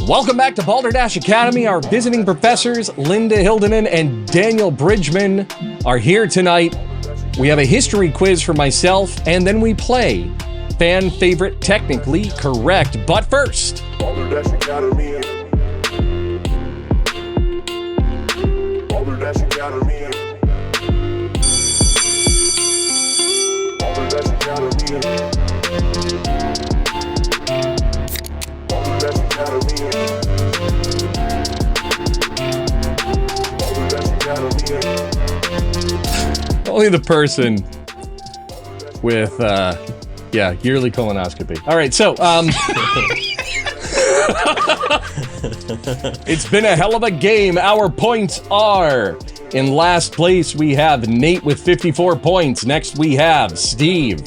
Welcome back to Balderdash Academy. Our visiting professors, Linda Hildonen and Daniel Bridgman, are here tonight. We have a history quiz for myself, and then we play fan favorite technically correct. But first, Balderdash Academy. Balderdash Academy. Balderdash Academy. Balderdash Academy. Balderdash Academy. only the person with, yearly colonoscopy. All right, so, it's been a hell of a game. Our points are, in last place, we have Nate with 54 points. Next, we have Steve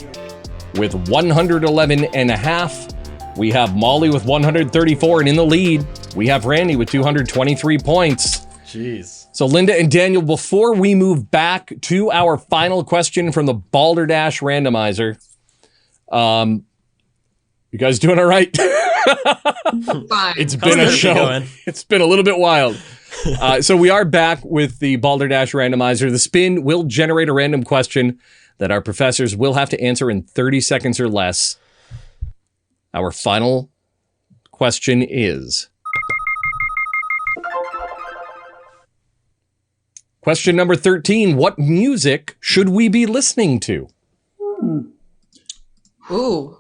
with 111 and a half. We have Molly with 134, and in the lead, we have Randy with 223 points. Jeez. So Linda and Daniel, before we move back to our final question from the Balderdash randomizer, you guys doing all right? Fine. It's been a show. It's been a little bit wild. So we are back with the Balderdash randomizer. The spin will generate a random question that our professors will have to answer in 30 seconds or less. Our final question is... Question number 13. What music should we be listening to? Ooh.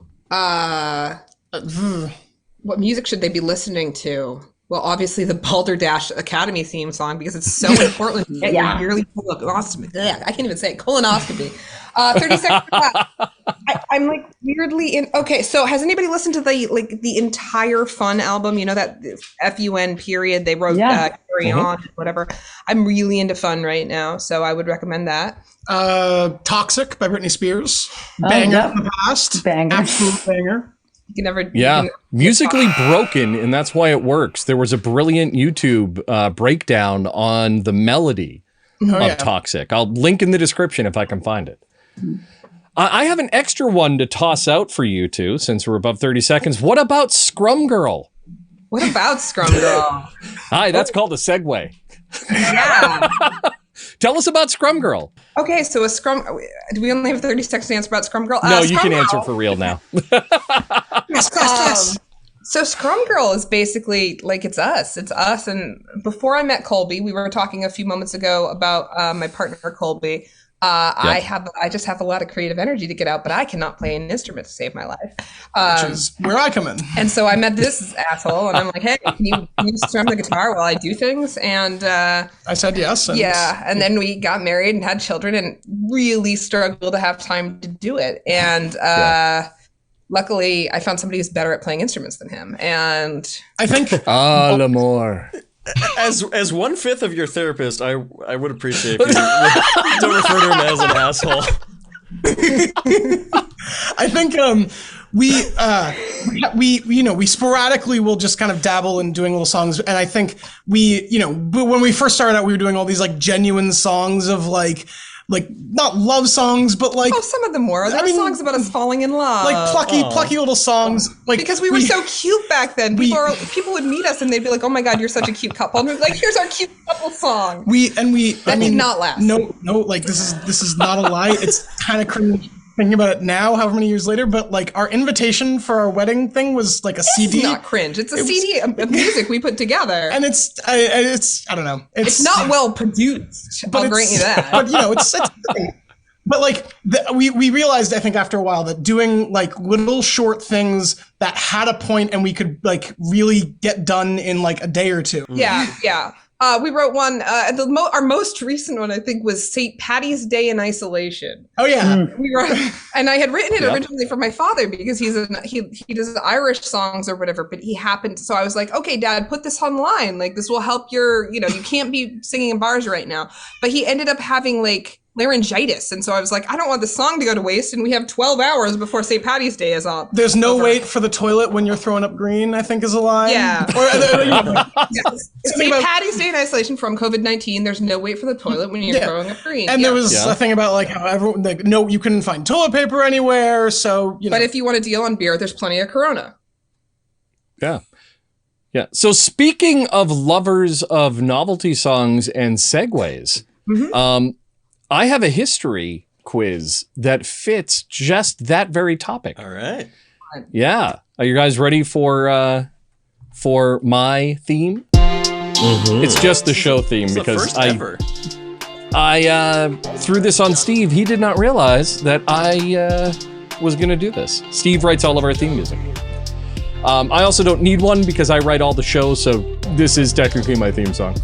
What music should they be listening to? Well, obviously the Balderdash Academy theme song, because it's so important to get your yearly colonoscopy. Ugh, I can't even say it. Colonoscopy. 30 seconds for that. I'm like weirdly in. Okay, so has anybody listened to the entire Fun album? You know, that FUN period they wrote Carry On, whatever. I'm really into Fun right now, so I would recommend that. Toxic by Britney Spears. Banger from the past. Banger. Absolute banger. You can never. Musically broken, and that's why it works. There was a brilliant YouTube breakdown on the melody of Toxic. I'll link in the description if I can find it. I have an extra one to toss out for you two, since we're above 30 seconds. What about Scrum Girl? What about Scrum Girl? Hi, that's called a segue. Yeah. Tell us about Scrum Girl. Okay, so do we only have 30 seconds to answer about Scrum Girl? No, you can Girl. answer for real now. Yes. So Scrum Girl is basically like it's us. It's us. And before I met Colby, we were talking a few moments ago about my partner Colby. I just have a lot of creative energy to get out, but I cannot play an instrument to save my life. Which is where I come in. And so I met this asshole, and I'm like, hey, can you strum the guitar while I do things? And I said yes. And then we got married and had children, and really struggled to have time to do it. And luckily, I found somebody who's better at playing instruments than him. And I think l'amour. As 1/5 of your therapist, I would appreciate if you don't refer to him as an asshole. I think we sporadically will just kind of dabble in doing little songs, and I think when we first started out, we were doing all these like genuine songs of like not love songs, but like some of them were. There were songs about us falling in love, like plucky little songs. Like because we were so cute back then. People would meet us and they'd be like, "Oh my God, you're such a cute couple." And we'd be like, "Here's our cute couple song." That did not last. No, like this is not a lie. It's kind of cringe thinking about it now, however many years later. But like our invitation for our wedding thing was like a CD. It's not cringe. It's a CD of music we put together, and it's I don't know. It's not well produced. I'll grant you that. But it's but like we realized, I think after a while, that doing like little short things that had a point and we could like really get done in like a day or two. Yeah. We wrote one. Our most recent one, I think, was St. Patty's Day in Isolation. Oh yeah, we wrote, and I had written it originally for my father because he does Irish songs or whatever. But he happened, so I was like, okay, Dad, put this online. Like this will help your, you can't be singing in bars right now. But he ended up having like laryngitis, and so I was like, I don't want the song to go to waste, and we have 12 hours before St. Patty's Day is up. There's no wait for the toilet when you're throwing up green, I think is a line. Yeah. St. Patty's Day in Isolation from COVID-19. There's no wait for the toilet when you're throwing up green. And there was a thing about like how everyone you couldn't find toilet paper anywhere, so But if you want to deal on beer, there's plenty of Corona. Yeah. Yeah. So speaking of lovers of novelty songs and segues, I have a history quiz that fits just that very topic. All right. Yeah. Are you guys ready for my theme? It's just the show theme It's the because first ever. I threw this on Steve. He did not realize that I was going to do this. Steve writes all of our theme music. I also don't need one because I write all the shows, so this is technically my theme song.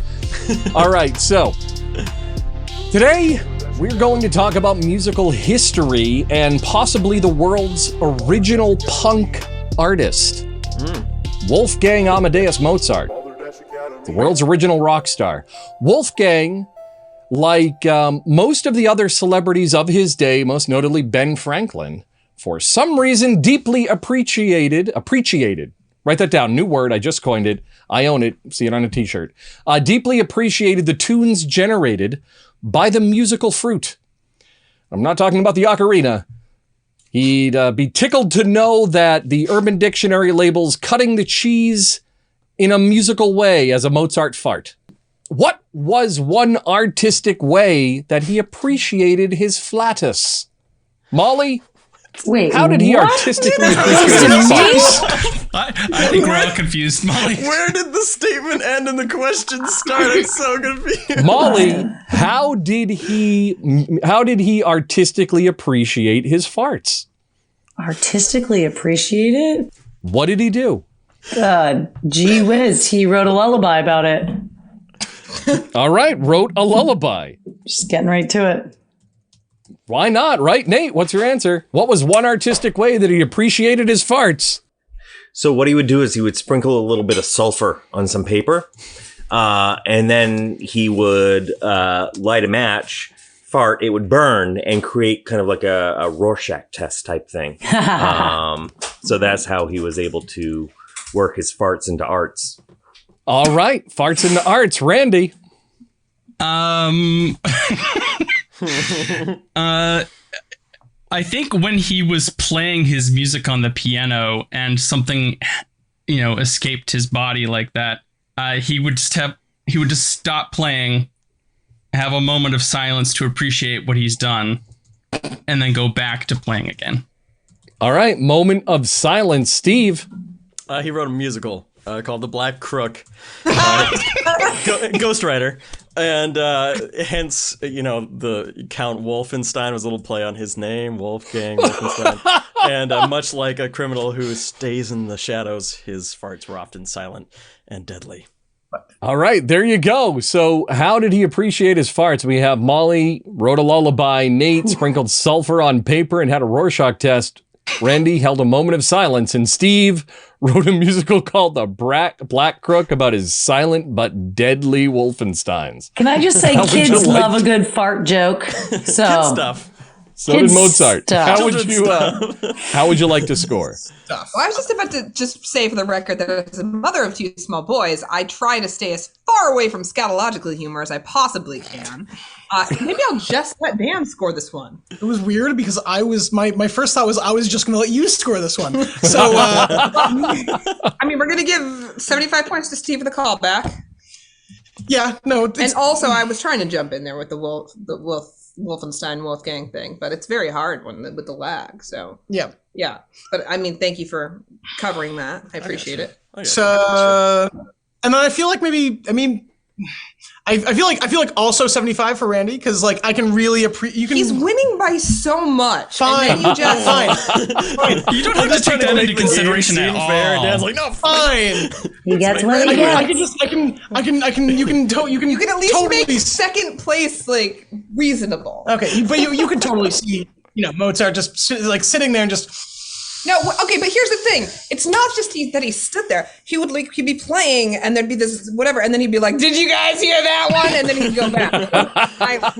All right, so today we're going to talk about musical history and possibly the world's original punk artist, Wolfgang Amadeus Mozart, the world's original rock star. Wolfgang, like most of the other celebrities of his day, most notably Ben Franklin, for some reason deeply appreciated, write that down, new word, I just coined it, I own it, see it on a t-shirt, deeply appreciated the tunes generated by the musical fruit. I'm not talking about the ocarina. He'd be tickled to know that the Urban Dictionary labels cutting the cheese in a musical way as a Mozart fart. What was one artistic way that he appreciated his flatus? Molly? Wait, how did he artistically appreciate his farts? I think we're all confused, Molly. Where did the statement end and the question start? I'm so confused. Molly, how did he artistically appreciate his farts? Artistically appreciate it? What did he do? Gee whiz, he wrote a lullaby about it. All right, wrote a lullaby. Just getting right to it. Why not, right? Nate, what's your answer? What was one artistic way that he appreciated his farts? So what he would do is he would sprinkle a little bit of sulfur on some paper, and then he would light a match, fart, it would burn and create kind of like a Rorschach test type thing. So that's how he was able to work his farts into arts. All right, farts into arts. Randy. I think when he was playing his music on the piano and something, escaped his body like that, he would just stop playing, have a moment of silence to appreciate what he's done, and then go back to playing again. All right, moment of silence. Steve. He wrote a musical called The Black Crook, Ghostwriter. And hence, the Count Wolfenstein was a little play on his name, Wolfgang Wolfenstein. And much like a criminal who stays in the shadows, his farts were often silent and deadly. All right, there you go. So how did he appreciate his farts? We have Molly wrote a lullaby, Nate sprinkled sulfur on paper and had a Rorschach test, Randy held a moment of silence, and Steve wrote a musical called The Black Crook about his silent but deadly Wolfensteins. Can I just say kids love a good fart joke? So Kid stuff. So did Mozart. Stuff. How would you like to score? Well, I was just about to just say for the record that as a mother of two small boys, I try to stay as far away from scatological humor as I possibly can. Maybe I'll just let Dan score this one. It was weird because I was my first thought was I was just going to let you score this one. So we're going to give 75 points to Steve for the callback. Yeah, no. And also, I was trying to jump in there with the Wolfenstein Wolfgang thing, but it's very hard with the lag. So yeah. But thank you for covering that. I appreciate it. So, and then I feel like I feel like also 75 for Randy because I can really appreciate. He's winning by so much. Fine, and then you just fine. You don't have to take that into consideration at all. Dan's like, no, fine. He gets what he gets. You can at least totally make second place reasonable. Okay, but you can totally see Mozart just sitting there and just. No, okay, but here's the thing. It's not just that he stood there. He'd be playing, and there'd be this whatever, and then he'd be like, "Did you guys hear that one?" And then he'd go back.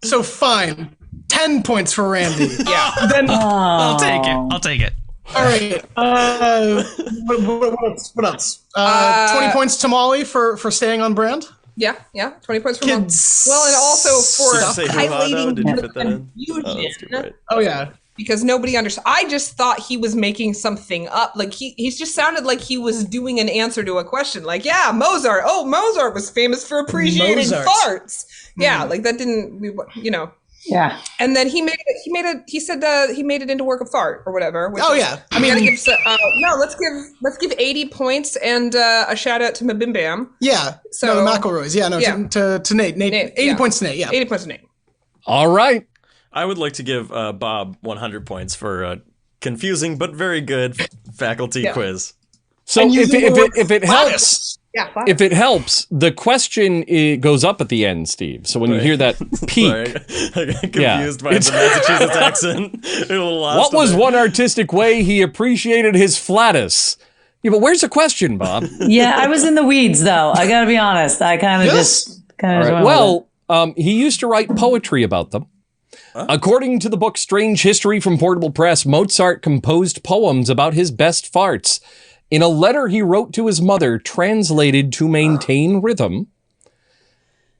So fine, 10 points for Randy. Yeah. Then I'll take it. All right. What else? 20 points to Molly for staying on brand. Yeah. 20 points for Kids. Well, and also for Did you say highlighting Did you the fit that in? confusion. Oh, that's too bright. Oh yeah. because nobody understood. I just thought he was making something up. Like he's just sounded like he was doing an answer to a question. Like, yeah, Mozart. Oh, Mozart was famous for appreciating farts. Yeah, like that didn't, you know. Yeah. And then he said he made it into work of fart or whatever. Oh yeah. I mean, let's give 80 points and a shout out to Mabim Bam. Yeah. So no, the McElroys. Yeah. No. Yeah. To Nate. 80 points to Nate. Yeah. 80 points to Nate. All right. I would like to give Bob 100 points for a confusing but very good faculty quiz. So if it helps. Yeah, if it helps, the question goes up at the end, Steve. So when you hear that peak, I got confused by the Massachusetts accent. A little lost what was in one artistic way he appreciated his flatus? Yeah, but where's the question, Bob? Yeah, I was in the weeds, though. I got to be honest. I kind of just right. Well, he used to write poetry about them. Huh? According to the book Strange History from Portable Press, Mozart composed poems about his best farts. In a letter he wrote to his mother, translated to maintain rhythm.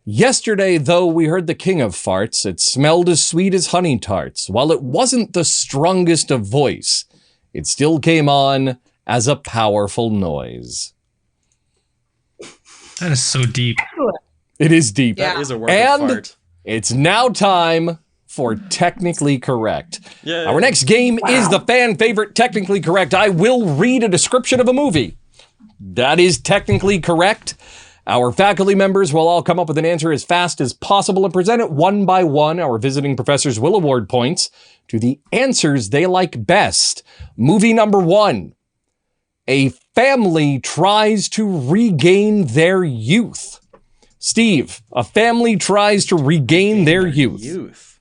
Yesterday, though we heard the king of farts, it smelled as sweet as honey tarts. While it wasn't the strongest of voice, it still came on as a powerful noise. That is so deep. It is deep. That is a work of fart. It's now time for Technically Correct. Yeah. Our next game is the fan favorite Technically Correct. I will read a description of a movie. That is technically correct. Our faculty members will all come up with an answer as fast as possible and present it one by one. Our visiting professors will award points to the answers they like best. Movie number 1. A family tries to regain their youth. Steve, a family tries to regain their youth.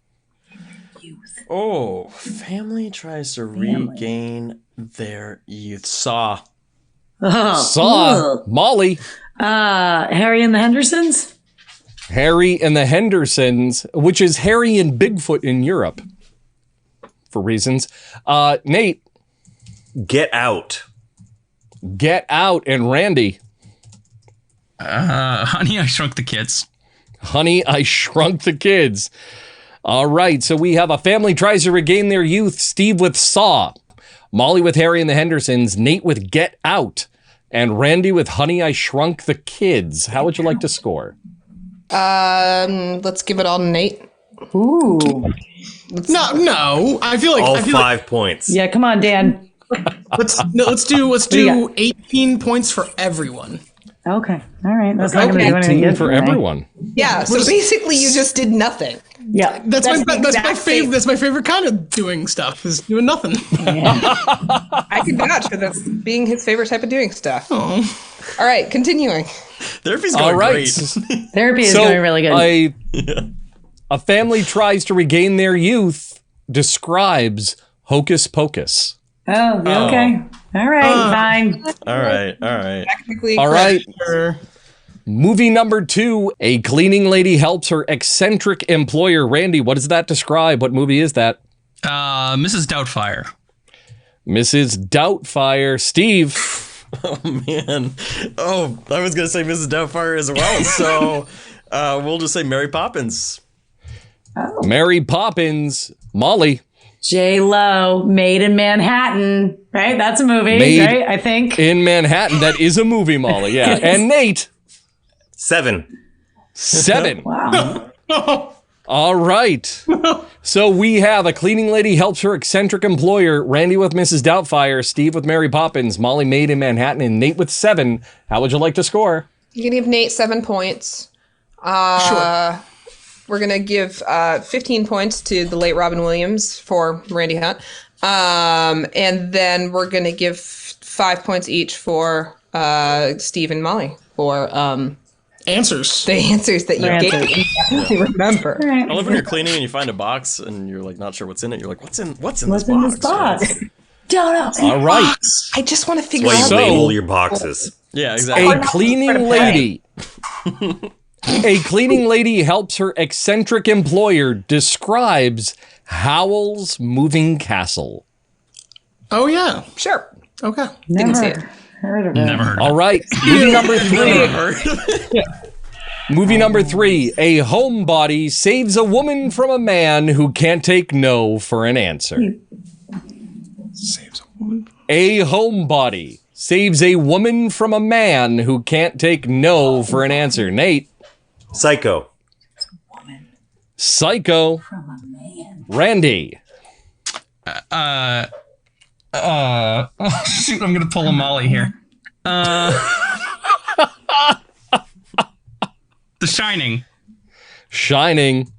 Oh, family tries to regain their youth. Saw. Saw. Molly. Harry and the Hendersons? Harry and the Hendersons, which is Harry and Bigfoot in Europe, for reasons. Nate. Get Out. Get Out. And Randy. Honey, I Shrunk the Kids. Honey, I Shrunk the Kids. All right, so we have a family tries to regain their youth. Steve with Saw, Molly with Harry and the Hendersons, Nate with Get Out, and Randy with Honey, I Shrunk the Kids. How would you like to score? Let's give it all to Nate. Ooh. No. I feel like all 5 points. Yeah, come on, Dan. Let's do 18 points for everyone. Okay. All right. That's not going to do anything good for everyone. Yeah. So basically, you just did nothing. Yeah. That's my favorite kind of doing stuff, is doing nothing. Yeah. I can vouch for this being his favorite type of doing stuff. Oh. All right. Continuing. Therapy's going great. Therapy is going really good. A family tries to regain their youth describes Hocus Pocus. Oh, okay. All right, fine. All right. Technically all right. Sure. Movie number 2, a cleaning lady helps her eccentric employer. Randy, what does that describe? What movie is that? Mrs. Doubtfire. Mrs. Doubtfire. Steve. Oh, man. Oh, I was going to say Mrs. Doubtfire as well. So we'll just say Mary Poppins. Oh. Mary Poppins. Molly. J-Lo, Made in Manhattan, right? That's a movie, right? I think. In Manhattan. That is a movie, Molly, yeah. And Nate. 7. Wow. All right. So we have a cleaning lady helps her eccentric employer, Randy with Mrs. Doubtfire, Steve with Mary Poppins, Molly Made in Manhattan, and Nate with 7. How would you like to score? You can give Nate 7 points. Sure. We're going to give 15 points to the late Robin Williams for Randy Hunt. And then we're going to give 5 points each for Steve and Molly for answers. The answers that you gave. You definitely remember. I love when you're cleaning and you find a box and you're like not sure what's in it. You're like, what's in this box? Don't know. All right. I just want to figure That's out. why you label your boxes. Yeah, exactly. A cleaning lady. A cleaning lady helps her eccentric employer describes Howl's Moving Castle. Oh, yeah. Sure. Okay. Didn't see it. Heard of it. Never heard of All right. Movie number 3. Movie number 3. A homebody saves a woman from a man who can't take no for an answer. Saves a woman. A homebody saves a woman from a man who can't take no for an answer. Nate. Psycho. Psycho. Randy. Oh, shoot, I'm gonna pull a Molly here. The Shining. Shining.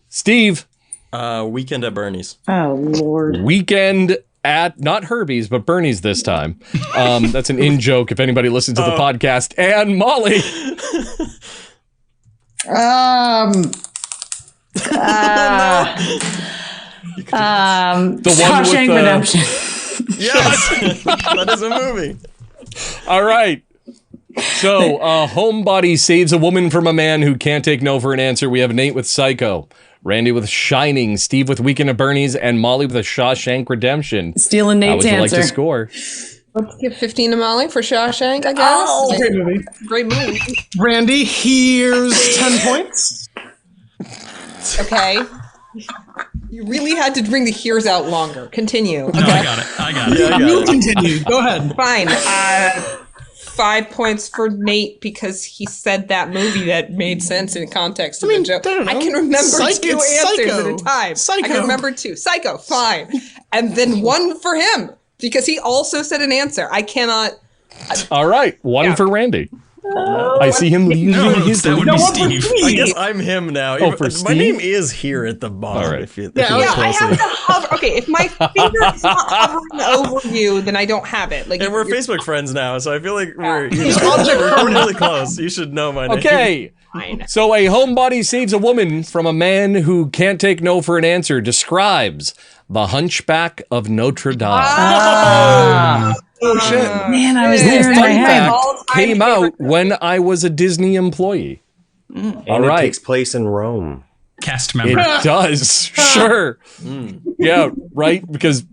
Steve. Weekend at Bernie's. Oh, Lord. Weekend at, not Herbie's, but Bernie's this time. That's an in-joke if anybody listens to the podcast. And Molly. The one Shawshank with, Redemption. Yes, that is a movie. All right. So, homebody saves a woman from a man who can't take no for an answer. We have Nate with Psycho, Randy with Shining, Steve with Weekend at Bernie's, and Molly with a Shawshank Redemption. Stealing Nate's How would you answer. like to score? Let's give 15 to Molly for Shawshank, I guess. Oh, great movie. Great movie. Randy, here's 10 points. Okay. You really had to bring the here's out longer. Continue. No, I got it. Yeah, I got You it. continue. Go ahead. Fine. 5 points for Nate because he said that movie that made sense in context of the joke. I don't know. I can remember two It's answers Psycho. at a time. Psycho. I can remember 2. Psycho, fine. And then 1 for him because he also said an answer. I cannot. All right. 1 for Randy. I see him leaving his that would be Steve. I guess I'm him now. for My Steve? name is here at the bottom. All right. If you Yeah, look Yeah, I closely. have to hover. Okay, if my finger is not hovering over you, then I don't have it. Like, And we're you're- Facebook friends now, so I feel like we're really close. You should know my name. Okay. Fine. So a homebody saves a woman from a man who can't take no for an answer. Describes The Hunchback of Notre Dame. Oh, shit. Man, I was This there in my Fun head. fact all-time came out favorite. when I was a Disney employee. And All it right. takes place in Rome. Cast It member. does. Sure. Yeah, right? Because,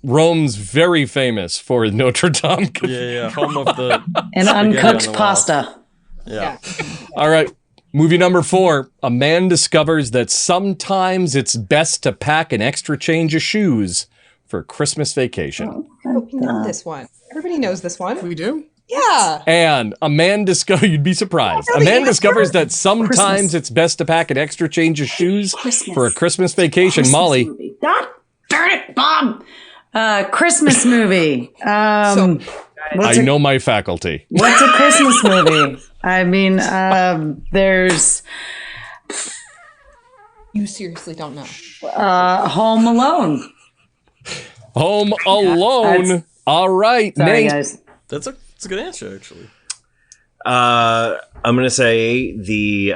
Rome's very famous for Notre Dame. Yeah, home of the And spaghetti on uncooked the wall. pasta. Yeah. All right. Movie number 4. A man discovers that sometimes it's best to pack an extra change of shoes for Christmas vacation. Oh, we know this one. Everybody knows this one. We do? Yeah. And a man you'd be surprised. A Really? man Even discovers for that sometimes Christmas. it's best to pack an extra change of shoes Christmas. for a Christmas vacation. Christmas Molly. movie. God darn it, Bob. Christmas movie. I know my faculty. What's a Christmas movie? I mean, there's You seriously don't know. Home Alone. Home Alone. that's- All right, Sorry, Nate. guys. That's a good answer, actually. I'm gonna say the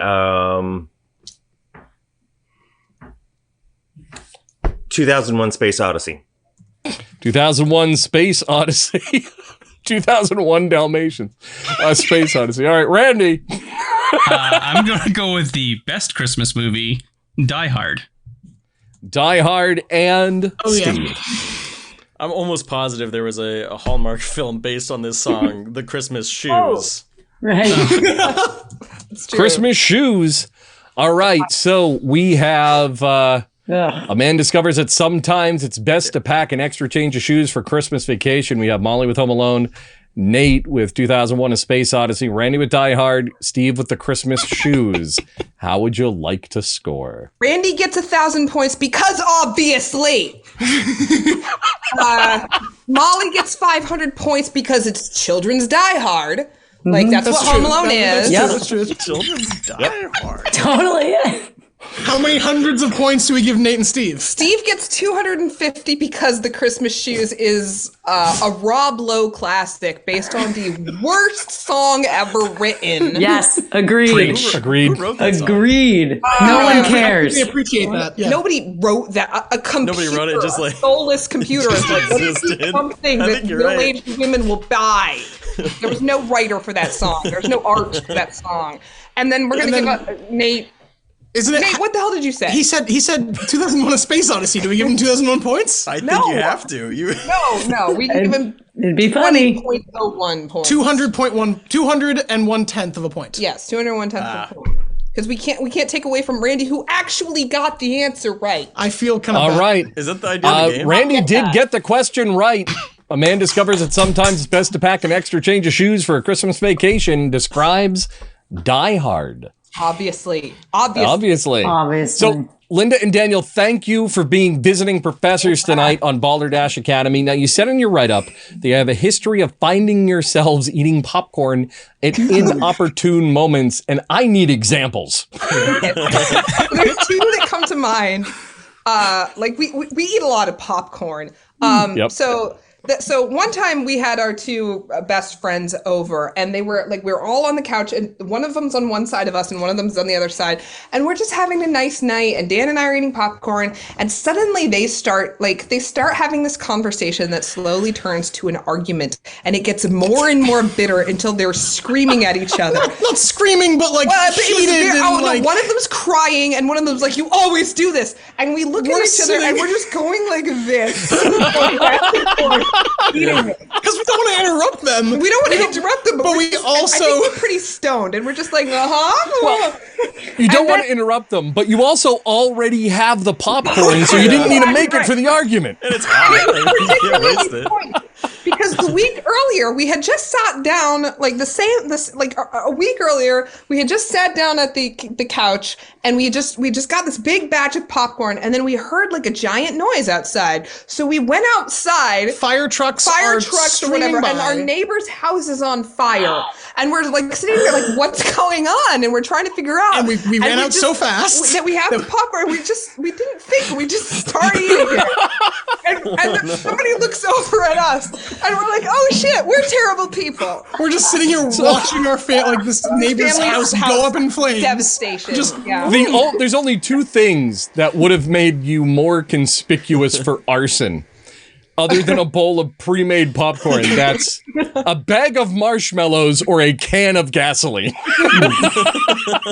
2001: Space Odyssey. 2001 Space Odyssey. 2001 Dalmatians. Space Odyssey. All right, Randy. I'm gonna go with the best Christmas movie, Die Hard. Die Hard and Steve. I'm almost positive there was a Hallmark film based on this song, The Christmas Shoes. Right. Christmas shoes. All right, so we have Ugh. a man discovers that sometimes it's best to pack an extra change of shoes for Christmas vacation. We have Molly with Home Alone, Nate with 2001: A Space Odyssey, Randy with Die Hard, Steve with the Christmas shoes. How would you like to score? Randy gets 1,000 points because obviously. Molly gets 500 points because it's children's Die Hard. Like, that's what Home Alone is. That's true. Children's Die Hard. Totally. How many hundreds of points do we give Nate and Steve? Steve gets 250 because The Christmas Shoes is a Rob Lowe classic based on the worst song ever written. Yes. Agreed. Agreed. Who wrote that song? Agreed. No one cares. We appreciate that. Yeah. Nobody wrote that. A computer, Nobody wrote it, just like- a soulless computer is like, what is existed. something I that think you're right. middle-aged women will buy. There was no writer for that song. There's no art for that song. And then we're going to And give Nate. Isn't it? Nate, what the hell did you say? He said 2001: A Space Odyssey. Do we give him 2001 points? I think No. you have to. You No, we can give him It'd be funny. 20.01 points. 201/10 of a point. Yes, 201/10 of a point. Because we can't take away from Randy, who actually got the answer right. I feel kind of All bad. right. Is that the idea of the game? Randy did get the question right. A man discovers that sometimes it's best to pack an extra change of shoes for a Christmas vacation. Describes Die Hard. Obviously. So, Linda and Daniel, thank you for being visiting professors tonight on Balderdash Academy. Now, you said in your write-up that you have a history of finding yourselves eating popcorn at inopportune moments, and I need examples. There's two that come to mind. We eat a lot of popcorn. Yep. So one time we had our two best friends over, and they were we were all on the couch, and one of them's on one side of us and one of them's on the other side, and we're just having a nice night, and Dan and I are eating popcorn, and suddenly they start having this conversation that slowly turns to an argument, and it gets more and more bitter until they're screaming at each other. Not screaming, but heated. No, one of them's crying, and one of them's like, "You always do this," and we look at each other, and we're just going like this. Because we don't want to interrupt them. We don't want to interrupt them, but we also... I think we're pretty stoned, and we're just like, Well, you don't want to interrupt them, but you also already have the popcorn, so you didn't need to make it for the argument. And it's hot. You can't waste it. Because the week earlier, we had just sat down, a week earlier, we had just sat down at the couch, and we just got this big batch of popcorn, and then we heard like a giant noise outside. So we went outside. Fire trucks or whatever, by. and our neighbor's house is on fire. And we're like sitting there like, what's going on? And we're trying to figure out. And we ran out so fast. That we have the popcorn. We didn't think. We just started eating it. And then somebody looks over at us, and we're like, oh shit, we're terrible people. We're just sitting here watching our this neighbor's house go up in flames. Devastation. There's only two things that would have made you more conspicuous for arson. Other than a bowl of pre-made popcorn, that's a bag of marshmallows or a can of gasoline.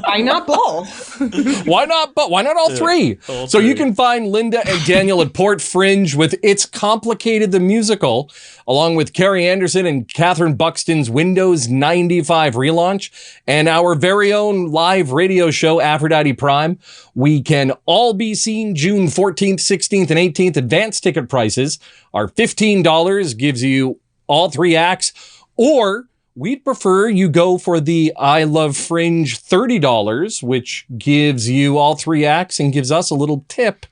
Why not both? Why not all three? So you can find Linda and Daniel at PortFringe with It's Complicated the Musical, along with Kerry Anderson and Catherine Buxton's Windows 95 relaunch, and our very own live radio show, Aphrodite Prime. We can all be seen June 14th, 16th, and 18th. Advanced ticket prices are $15, gives you all three acts, or we'd prefer you go for the I Love Fringe $30, which gives you all three acts and gives us a little tip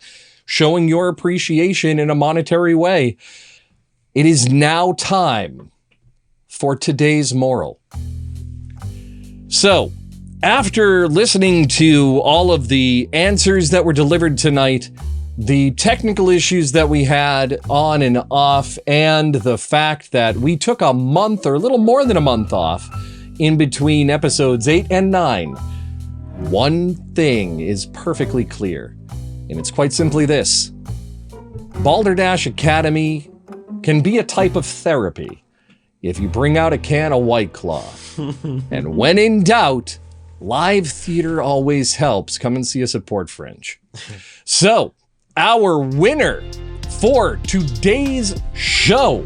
showing your appreciation in a monetary way. It is now time for today's moral. So, after listening to all of the answers that were delivered tonight, the technical issues that we had on and off, and the fact that we took a month or a little more than a month off in between episodes 8 and 9, one thing is perfectly clear, and it's quite simply this. Balderdash Academy can be a type of therapy if you bring out a can of White Claw. And when in doubt, live theater always helps. Come and see us at PortFringe. So, our winner for today's show,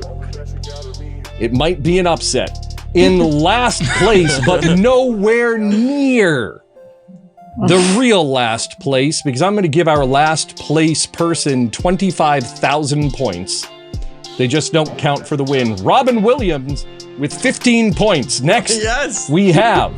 it might be an upset, in last place, but nowhere near the real last place, because I'm going to give our last place person 25,000 points. They just don't count for the win. Robin Williams with 15 points. Next, yes, we have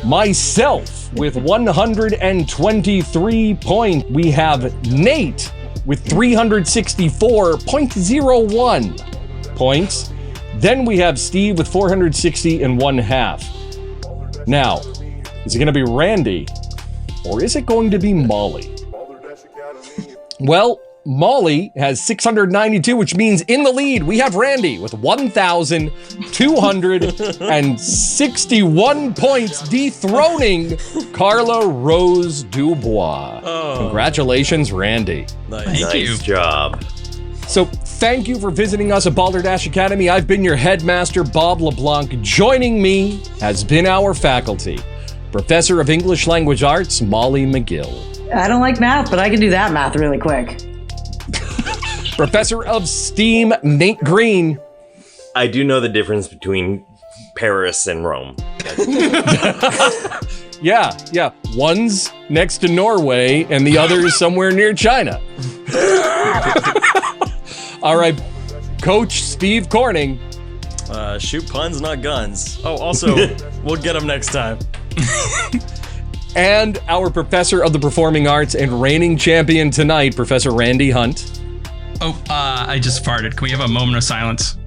myself with 123 points. We have Nate with 364.01 points. Then we have Steve with 460.5. Now, is it going to be Randy or is it going to be Molly? Well, Molly has 692, which means in the lead, we have Randy with 1,261 points, dethroning Carla Rose Dubois. Oh. Congratulations, Randy. Nice job. So thank you for visiting us at Balderdash Academy. I've been your headmaster, Bob LeBlanc. Joining me has been our faculty, Professor of English Language Arts, Molly McGill. I don't like math, but I can do that math really quick. Professor of STEAM, Nate Green. I do know the difference between Paris and Rome. Yeah. One's next to Norway and the other is somewhere near China. All right, Coach Steve Corning. Shoot puns, not guns. Oh, also, we'll get them next time. And our professor of the performing arts and reigning champion tonight, Professor Randy Hunt. Oh, I just farted. Can we have a moment of silence?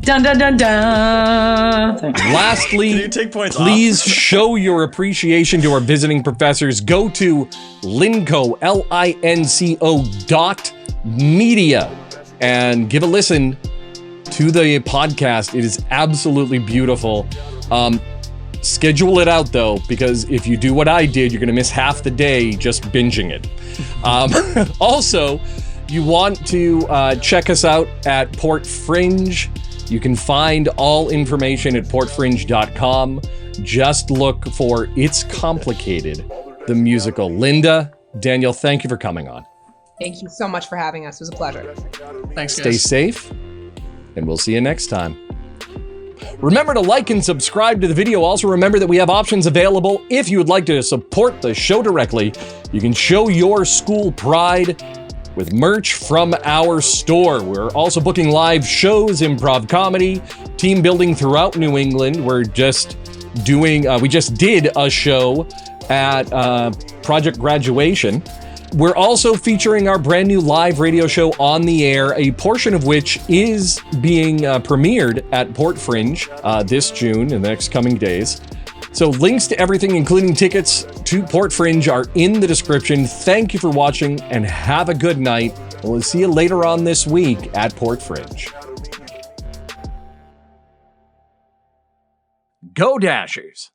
Dun dun dun dun. Lastly, Can you take points please show your appreciation to our visiting professors. Go to linco, linco.media, and give a listen to the podcast. It is absolutely beautiful. Schedule it out though, because if you do what I did, you're going to miss half the day just binging it. Also, you want to check us out at PortFringe. You can find all information at portfringe.com. Just look for It's Complicated, the musical. Linda, Daniel, thank you for coming on. Thank you so much for having us. It was a pleasure. Thanks, Stay guys. safe, and we'll see you next time. Remember to like and subscribe to the video. Also remember that we have options available if you would like to support the show directly. You can show your school pride with merch from our store. We're also booking live shows, improv comedy, team building throughout New England. We're just doing, we just did a show at Project Graduation. We're also featuring our brand new live radio show On the Air, a portion of which is being premiered at PortFringe this June in the next coming days. So links to everything, including tickets to PortFringe, are in the description. Thank you for watching and have a good night. We'll see you later on this week at PortFringe. Go Dashers!